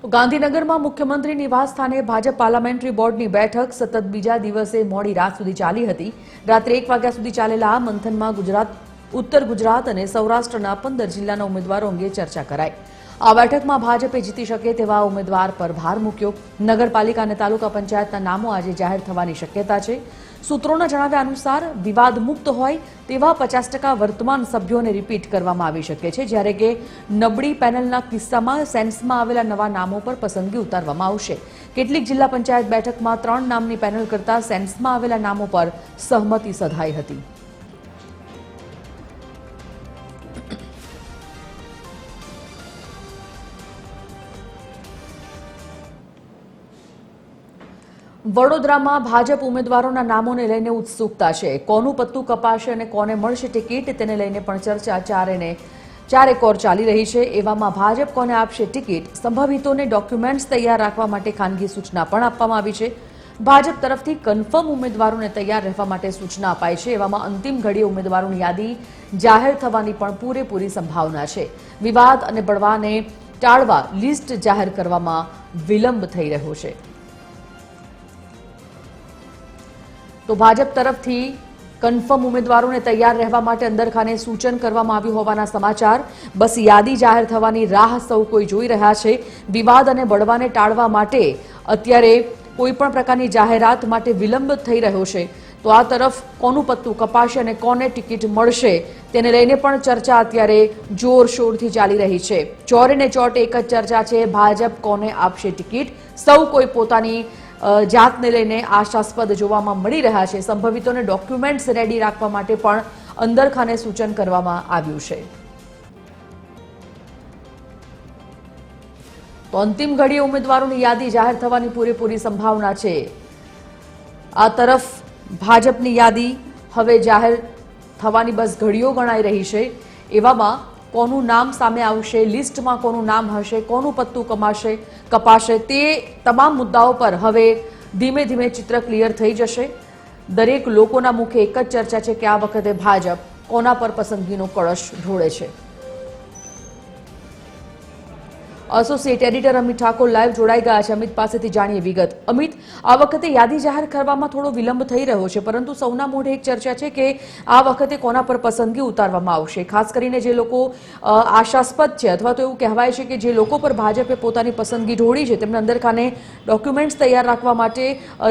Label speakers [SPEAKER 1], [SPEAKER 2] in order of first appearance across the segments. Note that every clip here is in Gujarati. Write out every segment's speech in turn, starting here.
[SPEAKER 1] ગાંધીનગરમાં મુખ્યમંત્રી નિવાસ સ્થાને ભાજપ પાર્લામેન્ટરી બોર્ડની બેઠક સતત બીજા દિવસે મોડી રાત સુધી ચાલી હતી। રાત્રે 1 વાગ્યા સુધી ચાલેલા આ મંથનમાં ઉત્તર ગુજરાત અને સૌરાષ્ટ્રના 15 જિલ્લાના ઉમેદવારો અંગે ચર્ચા કરાઈ। આ બેઠકમાં ભાજપે જીતી શકે તેવા ઉમેદવાર પર ભાર મૂક્યો। નગરપાલિકા અને તાલુકા પંચાયતના નામો આજે જાહેર થવાની શક્યતા છે। સૂત્રોના જણાવ્યા અનુસાર વિવાદ મુક્ત હોય તેવા 50% વર્તમાન સભ્યોને રિપીટ કરવામાં આવી શકે છે, જ્યારે કે નબળી પેનલના કિસ્સામાં સેન્સમાં આવેલા નવા નામો પર પસંદગી ઉતારવામાં આવશે। કેટલીક જિલ્લા પંચાયત બેઠકમાં 3 નામની પેનલ કરતા સેન્સમાં આવેલા નામો પર સહમતિ સધાઈ હતી। વડોદરામાં ભાજપ ઉમેદવારોના નામોને લઈને ઉત્સુકતા છે। કોનું પત્તું કપાશે અને કોને મળશે ટિકિટ તેને લઈને પણ ચર્ચા ચારેકોર ચાલી રહી છે। એવામાં ભાજપ કોને આપશે ટિકિટ, સંભવિતોને ડોક્યુમેન્ટ્સ તૈયાર રાખવા માટે ખાનગી સૂચના પણ આપવામાં આવી છે। ભાજપ તરફથી કન્ફર્મ ઉમેદવારોને તૈયાર રહેવા માટે સૂચના અપાઈ છે। એવામાં અંતિમ ઘડીએ ઉમેદવારોની યાદી જાહેર થવાની પણ પૂરેપૂરી સંભાવના છે। વિવાદ અને બળવાને ટાળવા લિસ્ટ જાહેર કરવામાં વિલંબ થઈ રહ્યો છે। તો ભાજપ તરફથી કન્ફર્મ ઉમેદવારોને તૈયાર રહેવા માટે અંદરખાને સૂચન કરવામાં આવ્યું હોવાના સમાચાર। બસ યાદી જાહેર થવાની રાહ સૌ કોઈ જોઈ રહ્યા છે। વિવાદ અને બળવાને ટાળવા માટે અત્યારે કોઈપણ પ્રકારની જાહેરાત માટે વિલંબ થઈ રહ્યો છે। તો આ તરફ કોનું પત્તું કપાશે અને કોને ટિકિટ મળશે તેને લઈને પણ ચર્ચા અત્યારે જોરશોરથી ચાલી રહી છે। ચોરે ને ચોટે એક જ ચર્ચા છે, ભાજપ કોને આપશે ટિકિટ। સૌ કોઈ પોતાની જાતને લઈને આશાસ્પદ જોવામાં મળી રહ્યા છે। સંભવિતોને ડોક્યુમેન્ટ્સ રેડી રાખવા માટે પણ અંદરખાને સૂચન કરવામાં આવ્યું છે। તો અંતિમ ઘડીએ ઉમેદવારોની યાદી જાહેર થવાની પૂરેપૂરી સંભાવના છે। આ તરફ ભાજપની યાદી હવે જાહેર થવાની બસ ઘડીઓ ગણાઈ રહી છે। એવામાં કોનું નામ સામે આવશે, લિસ્ટમાં કોનું નામ હશે, કોનું પત્તું કપાશે તે તમામ મુદ્દાઓ પર હવે ધીમે ધીમે ચિત્ર ક્લિયર થઈ જશે। દરેક લોકોના મુખે એક જ ચર્ચા છે કે આ વખતે ભાજપ કોના પર પસંદગીનો કળશ ઢોળે છે। Associate editor Amit Thakor live જોડાઈ ગયા છે। અમિત પાસેથી જાણીએ વિગત। અમિત, આ વખતે યાદી જાહેર કરવામાં થોડો વિલંબ થઈ રહ્યો છે, પરંતુ સૌના મોઢે એક ચર્ચા છે કે આ વખતે કોના પર પસંદગી ઉતારવામાં આવશે। ખાસ કરીને જે લોકો આશાસ્પદ છે અથવા તો એવું કહેવાય છે કે જે લોકો પર ભાજપે પોતાની પસંદગી ઢોળી છે તેમને અંદરખાને ડોક્યુમેન્ટ્સ તૈયાર રાખવા માટે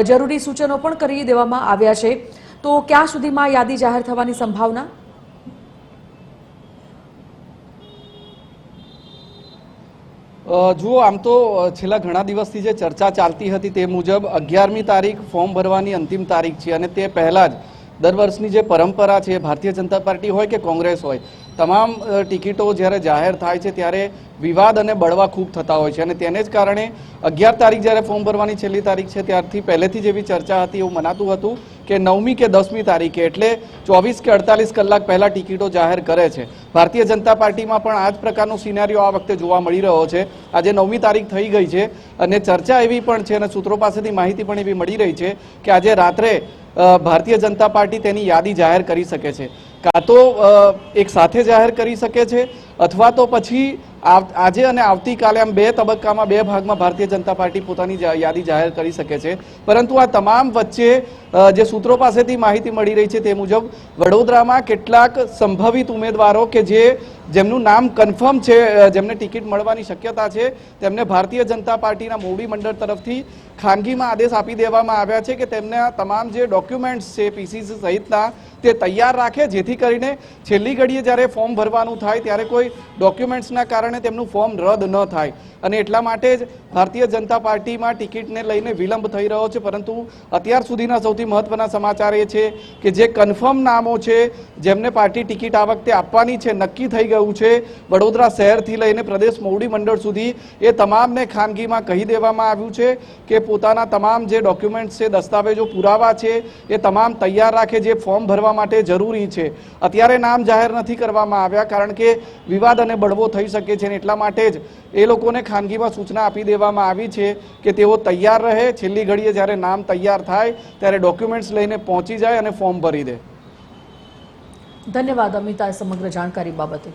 [SPEAKER 1] જરૂરી સૂચનો પણ કરી દેવામાં આવ્યા છે। તો ક્યાં સુધીમાં યાદી જાહેર થવાની સંભાવના?
[SPEAKER 2] જુઓ, આમ તો છેલ્લા ઘણા દિવસથી જે ચર્ચા ચાલતી હતી તે મુજબ 11મી તારીખ ફોર્મ ભરવાની અંતિમ તારીખ છે અને તે પહેલાં જ દર વર્ષની જે પરંપરા છે, ભારતીય જનતા પાર્ટી હોય કે કોંગ્રેસ હોય, તમામ ટિકિટો જ્યારે જાહેર થાય છે ત્યારે વિવાદ અને બળવા ખૂબ થતા હોય છે અને તેને જ કારણે 11 તારીખ જ્યારે ફોર્મ ભરવાની છેલ્લી તારીખ છે ત્યારથી પહેલેથી જ એવી ચર્ચા હતી, એવું મનાતું હતું કે 9મી કે 10મી તારીખે એટલે 24 કે 48 કલાક પહેલા ટિકિટો જાહેર કરે છે। ભારતીય જનતા પાર્ટીમાં પણ આ જ પ્રકારનો સિનારીઓ આ વખતે જોવા મળી રહ્યો છે। આજે 9મી તારીખ થઈ ગઈ છે અને ચર્ચા એવી પણ છે અને સૂત્રો પાસેથી માહિતી પણ એવી મળી રહી છે કે આજે રાત્રે ભારતીય જનતા પાર્ટી તેની યાદી જાહેર કરી શકે છે। કાં તો એક સાથે જાહેર કરી શકે છે અથવા તો પછી આજે અને આવતીકાલે આમ 2 તબક્કામાં 2 ભાગમાં ભારતીય જનતા પાર્ટી પોતાની યાદી જાહેર કરી શકે છે। પરંતુ આ તમામ વચ્ચે જે સૂત્રો પાસેથી માહિતી મળી રહી છે તે મુજબ વડોદરામાં કેટલાક સંભવિત ઉમેદવારો કે જેમનું નામ કન્ફર્મ છે, જેમને ટિકિટ મળવાની શક્યતા છે, તેમને ભારતીય જનતા પાર્ટીના મોવડી મંડળ તરફથી ખાનગીમાં આદેશ આપી દેવામાં આવ્યા છે કે તેમના તમામ જે ડોક્યુમેન્ટ્સ છે પીસીસી સહિતના તે તૈયાર રાખે, જેથી કરીને છેલ્લી ઘડીએ જ્યારે ફોર્મ ભરવાનું થાય ત્યારે કોઈ ડોક્યુમેન્ટ્સના કારણે તેમનું ફોર્મ રદ ન થાય। અને એટલા માટે જ ભારતીય જનતા પાર્ટીમાં ટિકિટને લઈને વિલંબ થઈ રહ્યો છે। પરંતુ અત્યાર સુધીના સૌથી મહત્વના સમાચાર એ છે કે જે કન્ફર્મ નામો છે, જેમને પાર્ટી ટિકિટ આ વખતે આપવાની છે, નક્કી થઈ ગયું છે, વડોદરા શહેરથી લઈને પ્રદેશ મોવડી મંડળ સુધી એ તમામને ખાનગીમાં કહી દેવામાં આવ્યું છે કે પોતાના તમામ જે ડોક્યુમેન્ટ્સ છે, દસ્તાવેજો, પુરાવા છે એ તમામ તૈયાર રાખે, જે ફોર્મ ભરવા માટે જરૂરી છે। અત્યારે નામ જાહેર નથી કરવામાં આવ્યા કારણ કે વિવાદ અને બળવો થઈ શકે છે અને એટલા માટે જ એ લોકોને ખાનગીમાં સૂચના આપી દેવામાં આવી છે કે તેઓ તૈયાર રહે, છેલ્લી ઘડીએ જ્યારે નામ તૈયાર થાય ત્યારે ડોક્યુમેન્ટ્સ લઈને પહોંચી જાય અને ફોર્મ ભરી દે।
[SPEAKER 1] ધન્યવાદ અમિતા સમગ્ર જાણકારી બાબતે।